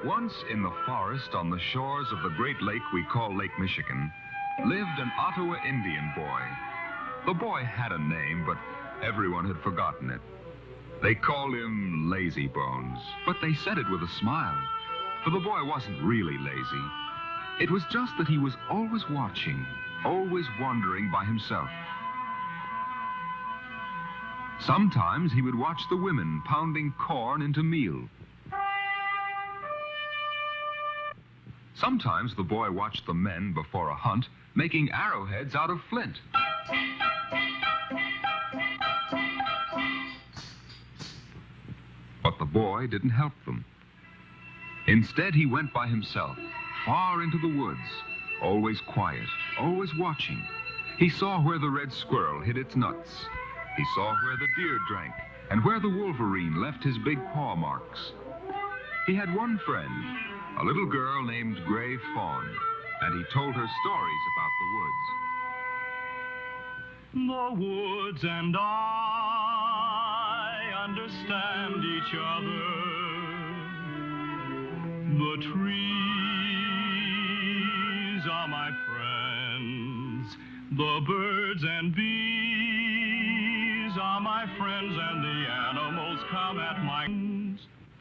Once in the forest on the shores of the great lake we call Lake Michigan lived an Ottawa Indian boy. The boy had a name, but everyone had forgotten it. They called him Lazy Bones, but they said it with a smile, for the boy wasn't really lazy. It was just that he was always watching, always wondering by himself. Sometimes he would watch the women pounding corn into meal. Sometimes the boy watched the men before a hunt making arrowheads out of flint. But the boy didn't help them. Instead, he went by himself, far into the woods, always quiet, always watching. He saw where the red squirrel hid its nuts. He saw where the deer drank and where the wolverine left his big paw marks. He had one friend, a little girl named Gray Fawn, and he told her stories about the woods. The woods and I understand each other. The trees are my friends. The birds and bees are my friends, and the animals come at my...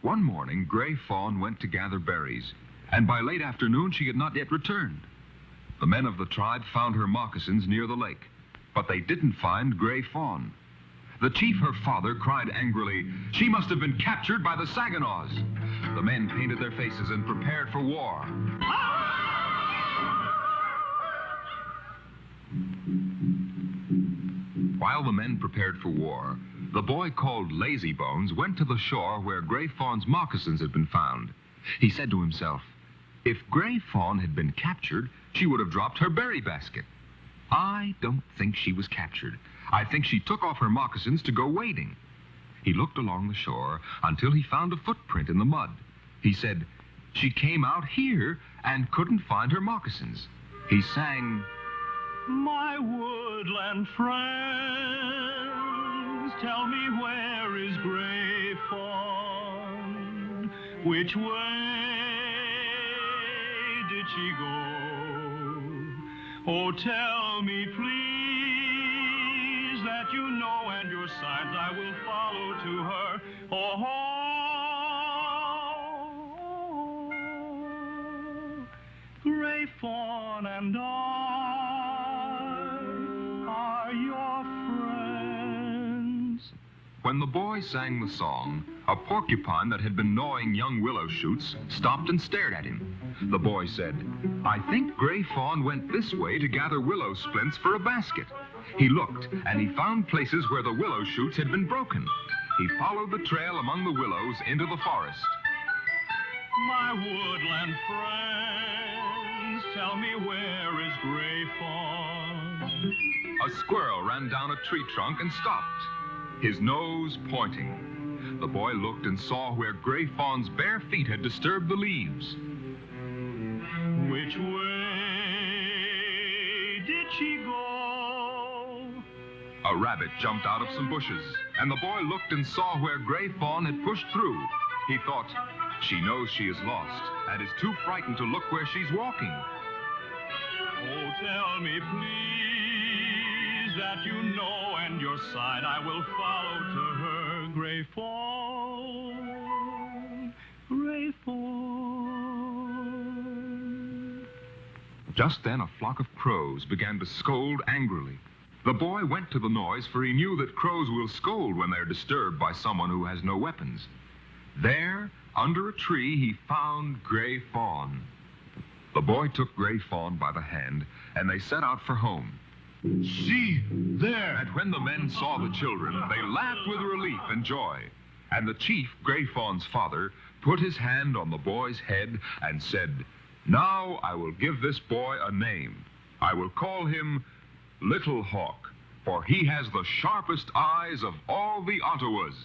One morning, Gray Fawn went to gather berries, and by late afternoon she had not yet returned. The men of the tribe found her moccasins near the lake, but they didn't find Gray Fawn. The chief, her father, cried angrily, "She must have been captured by the Saginaws." The men painted their faces and prepared for war. While the men prepared for war, the boy called Lazy Bones went to the shore where Gray Fawn's moccasins had been found. He said to himself, if Gray Fawn had been captured, she would have dropped her berry basket. I don't think she was captured. I think she took off her moccasins to go wading. He looked along the shore until he found a footprint in the mud. He said, she came out here and couldn't find her moccasins. He sang, my woodland friends, tell me where is Gray Fawn? Which way did she go? Oh, tell me, please, that you know, and your signs I will follow to her. Oh, Gray Fawn and I are your friends. When the boy sang the song, a porcupine that had been gnawing young willow shoots stopped and stared at him. The boy said, I think Gray Fawn went this way to gather willow splints for a basket. He looked, and he found places where the willow shoots had been broken. He followed the trail among the willows into the forest. My woodland friends, tell me where is Gray Fawn? A squirrel ran down a tree trunk and stopped, his nose pointing. The boy looked and saw where Gray Fawn's bare feet had disturbed the leaves. Which way did she go? A rabbit jumped out of some bushes, and the boy looked and saw where Gray Fawn had pushed through. He thought, she knows she is lost and is too frightened to look where she's walking. Oh, tell me, please, that you know, and your sign I will follow to her. Gray Fawn, Gray Fawn. Just then a flock of crows began to scold angrily. The boy went to the noise, for he knew that crows will scold when they're disturbed by someone who has no weapons. There, under a tree, he found Gray Fawn. The boy took Gray Fawn by the hand, and they set out for home. See, there! And when the men saw the children, they laughed with relief and joy. And the chief, Gray Fawn's father, put his hand on the boy's head and said, now I will give this boy a name. I will call him Little Hawk, for he has the sharpest eyes of all the Ottawas.